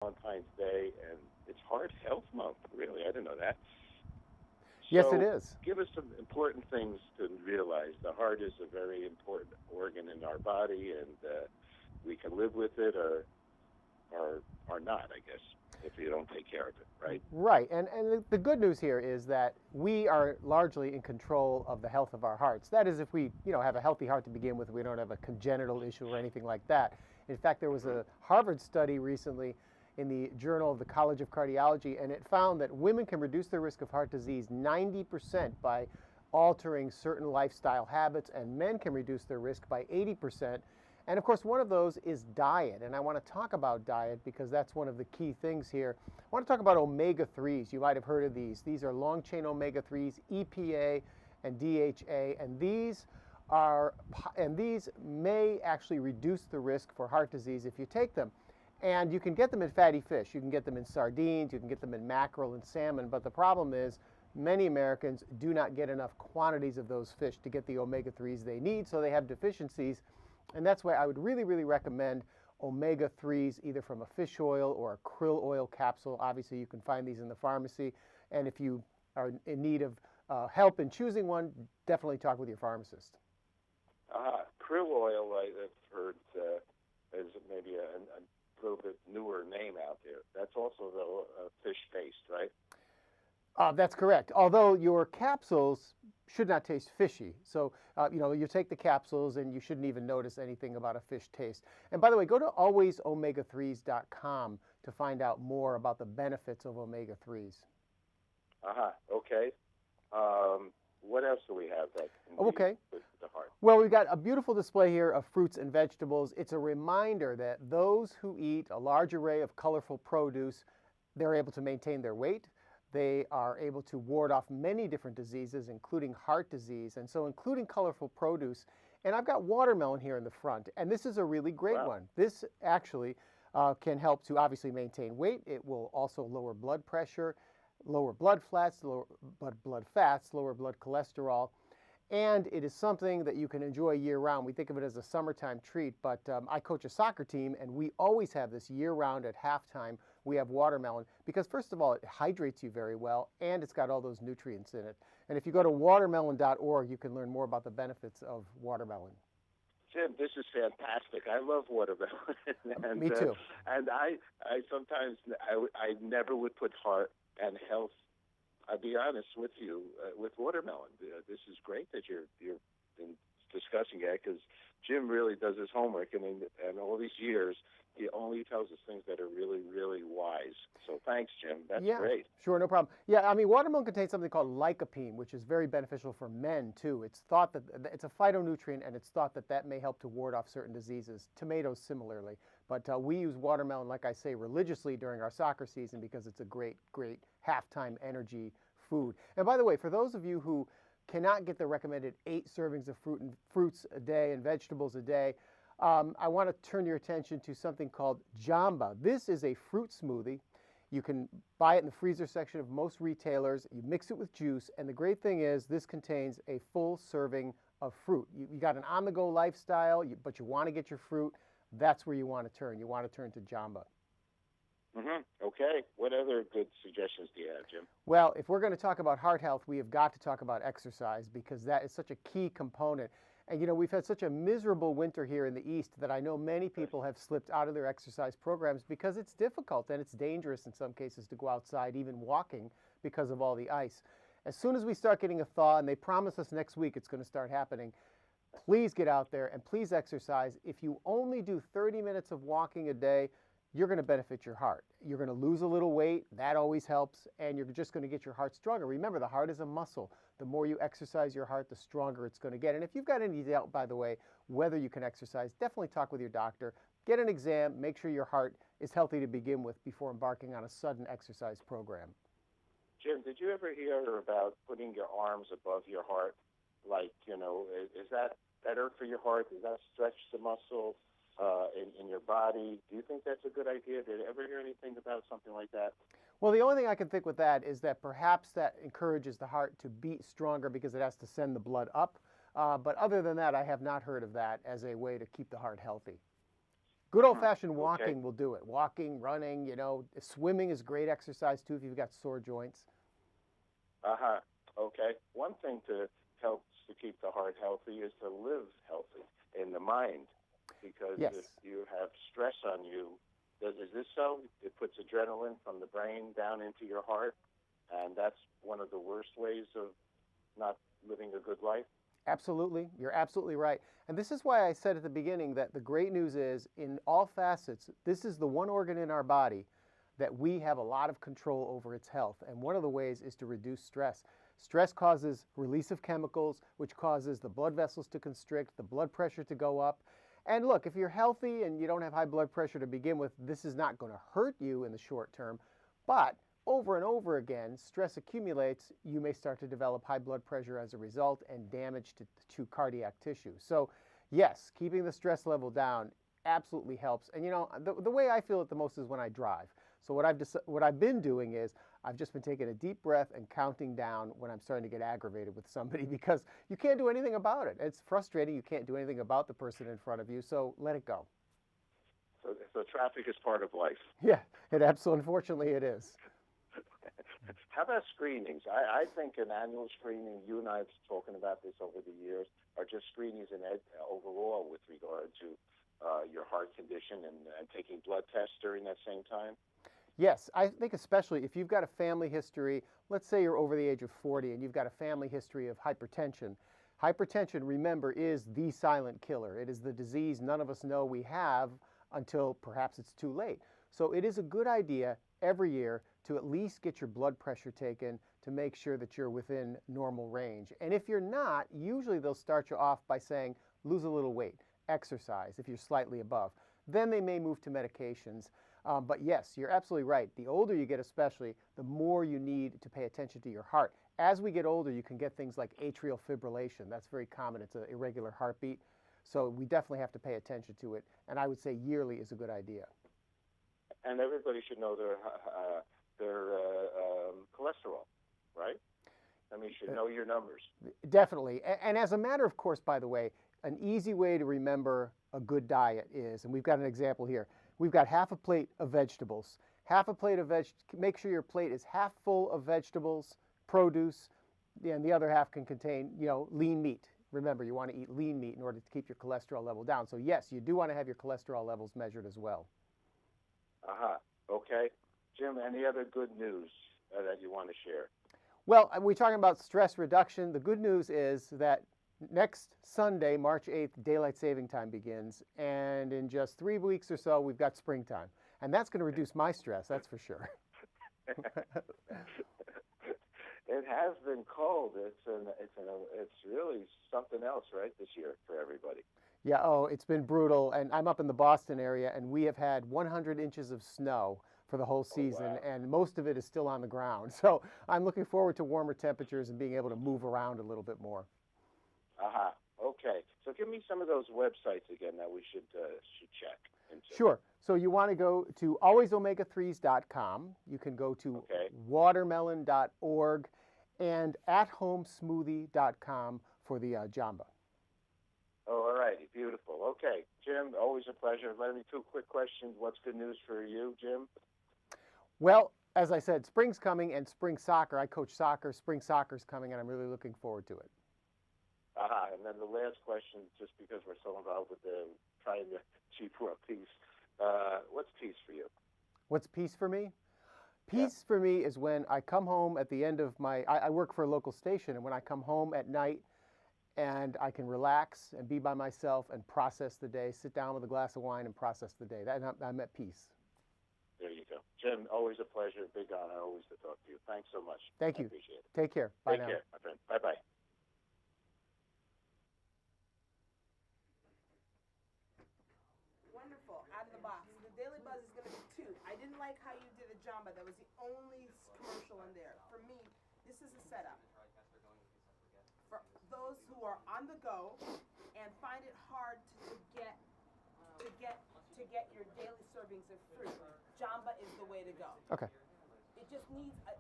Valentine's Day, and it's Heart Health Month. Really, I didn't know that. Yes, it So, is. give us some important things to realize. The heart is a very important organ in our body, and we can live with it or not, I guess, if you don't take care of it, right? Right. And the good news here is that we are largely in control of the health of our hearts. That is, if we, have a healthy heart to begin with, we don't have a congenital issue or anything like that. In fact, there was Hmm. a Harvard study recently in the Journal of the College of Cardiology, and it found that women can reduce their risk of heart disease 90% by altering certain lifestyle habits, and men can reduce their risk by 80%. And of course, one of those is diet. And I want to talk about diet because that's one of the key things here. I want to talk about omega 3s. You might have heard of these. These are long chain omega 3s, EPA and DHA. Are, and these may actually reduce the risk for heart disease if you take them. And you can get them in fatty fish. You can get them in sardines. You can get them in mackerel and salmon. But the problem is many Americans do not get enough quantities of those fish to get the omega 3s they need, so they have deficiencies. And that's why I would really, really recommend omega 3s either from a fish oil or a krill oil capsule. Obviously, you can find these in the pharmacy. And if you are in need of help in choosing one, definitely talk with your pharmacist. Krill oil, I've heard, is maybe a little bit newer name out there. That's also, though, fish taste, right? That's correct. Although your capsules should not taste fishy. So, you take the capsules and you shouldn't even notice anything about a fish taste. And by the way, go to alwaysomega3s.com to find out more about the benefits of omega 3s. Okay. What else do we have that can be Okay. good for the heart? Well, we've got a beautiful display here of fruits and vegetables. It's a reminder that those who eat a large array of colorful produce, they're able to maintain their weight. They are able to ward off many different diseases, including heart disease, and so including colorful produce. And I've got watermelon here in the front, and this is a really great Wow. one. This actually can help to obviously maintain weight. It will also lower blood pressure, lower blood fats, lower blood cholesterol. And it is something that you can enjoy year round. We think of it as a summertime treat, but I coach a soccer team, and we always have this year round at halftime. We have watermelon because, first of all, it hydrates you very well, and it's got all those nutrients in it. And if you go to watermelon.org, you can learn more about the benefits of watermelon. Jim, this is fantastic. I love watermelon, Me too. and I sometimes I never would put heart and health. I'll be honest with you with watermelon. This is great that you're in discussing it because Jim really does his homework, and all these years he only tells us things that are really really wise. So thanks, Jim. That's Yeah, great. sure, no problem. Yeah, I mean, watermelon contains something called lycopene, which is very beneficial for men too. It's thought that it's a phytonutrient, and it's thought that that may help to ward off certain diseases. Tomatoes, similarly, but we use watermelon, like I say, religiously during our soccer season because it's a great, great halftime energy food. And by the way, for those of you who cannot get the recommended 8 servings of fruits a day and vegetables a day, I want to turn your attention to something called Jamba. This is a fruit smoothie. You can buy it in the freezer section of most retailers. You mix it with juice, and the great thing is this contains a full serving of fruit. You got an on-the-go lifestyle, but you want to get your fruit. That's where you want to turn. You want to turn to Jamba. Okay. What other good suggestions do you have, Jim? Well, if we're going to talk about heart health, we have got to talk about exercise because that is such a key component. And we've had such a miserable winter here in the East that I know many people have slipped out of their exercise programs because it's difficult and it's dangerous in some cases to go outside, even walking, because of all the ice. As soon as we start getting a thaw, and they promise us next week it's going to start happening, please get out there and please exercise. If you only do 30 minutes of walking a day, you're going to benefit your heart. You're going to lose a little weight. That always helps. And you're just going to get your heart stronger. Remember, the heart is a muscle. The more you exercise your heart, the stronger it's going to get. And if you've got any doubt, by the way, whether you can exercise, definitely talk with your doctor. Get an exam. Make sure your heart is healthy to begin with before embarking on a sudden exercise program. Jim, did you ever hear about putting your arms above your heart? Like, is that better for your heart? Does that stretch the muscle in your body? Do you think that's a good idea? Did you ever hear anything about something like that? Well, the only thing I can think with that is that perhaps that encourages the heart to beat stronger because it has to send the blood up. But other than that, I have not heard of that as a way to keep the heart healthy. Good old-fashioned Okay. walking will do it. Walking, running, swimming is great exercise too if you've got sore joints. Uh-huh. Okay. One thing to help to keep the heart healthy is to live healthy in the mind, because if Yes. you have stress on you, is this so? It puts adrenaline from the brain down into your heart, and that's one of the worst ways of not living a good life. Absolutely. You're absolutely right. And this is why I said at the beginning that the great news is in all facets, this is the one organ in our body that we have a lot of control over its health. And one of the ways is to reduce stress. Stress causes release of chemicals, which causes the blood vessels to constrict, the blood pressure to go up. And look, if you're healthy and you don't have high blood pressure to begin with, this is not going to hurt you in the short term. But over and over again, stress accumulates, you may start to develop high blood pressure as a result and damage to cardiac tissue. So yes, keeping the stress level down absolutely helps. And the way I feel it the most is when I drive. So what I've been doing is I've just been taking a deep breath and counting down when I'm starting to get aggravated with somebody, because you can't do anything about it. It's frustrating. You can't do anything about the person in front of you, so let it go. So traffic is part of life. Yeah, unfortunately it is. How about screenings? I think an annual screening, you and I have spoken about this over the years, are just screenings overall with regard to your heart condition and taking blood tests during that same time. Yes, I think especially if you've got a family history, let's say you're over the age of 40 and you've got a family history of hypertension. Hypertension, remember, is the silent killer. It is the disease none of us know we have until perhaps it's too late. So it is a good idea every year to at least get your blood pressure taken to make sure that you're within normal range. And if you're not, usually they'll start you off by saying, lose a little weight, exercise if you're slightly above. Then they may move to medications. But yes, you're absolutely right. The older you get especially, the more you need to pay attention to your heart. As we get older, you can get things like atrial fibrillation. That's very common. It's an irregular heartbeat. So we definitely have to pay attention to it. And I would say yearly is a good idea. And everybody should know their cholesterol, right? I mean, you should know your numbers. Definitely. And as a matter of course, by the way, an easy way to remember a good diet is, and we've got an example here, we've got half a plate of vegetables. Half a plate of make sure your plate is half full of vegetables, produce, and the other half can contain, lean meat. Remember, you want to eat lean meat in order to keep your cholesterol level down. So yes, you do want to have your cholesterol levels measured as well. Okay. Jim, any other good news that you want to share? Well, we're talking about stress reduction. The good news is that next Sunday, March 8th, daylight saving time begins. And in just 3 weeks or so, we've got springtime. And that's going to reduce my stress, that's for sure. It has been cold. It's really something else, right, this year for everybody. Yeah, it's been brutal. And I'm up in the Boston area, and we have had 100 inches of snow for the whole season, wow. And most of it is still on the ground. So I'm looking forward to warmer temperatures and being able to move around a little bit more. Okay. So give me some of those websites again that we should check into. Sure. So you want to go to alwaysomega3s.com. You can go to watermelon.org and athomesmoothie.com for the Jamba. Oh, all righty. Beautiful. Okay. Jim, always a pleasure. Let me 2 quick questions. What's good news for you, Jim? Well, as I said, spring's coming and spring soccer. I coach soccer. Spring soccer's coming, and I'm really looking forward to it. And then the last question, just because we're so involved with trying to achieve world peace, what's peace for you? What's peace for me? Peace for me is when I come home at the end of I work for a local station, and when I come home at night and I can relax and be by myself and process the day, sit down with a glass of wine and process the day. I'm at peace. There you go. Jim, always a pleasure. Big honor always to talk to you. Thanks so much. Thank you. I appreciate it. Take care. Bye now. Take care, my friend. Bye-bye. Wonderful. Out of the box. The Daily Buzz is going to be 2. I didn't like how you did a Jamba. That was the only commercial in there. For me, this is a setup. For those who are on the go and find it hard to get your daily servings of fruit, Jamba is the way to go. Okay. It just needs a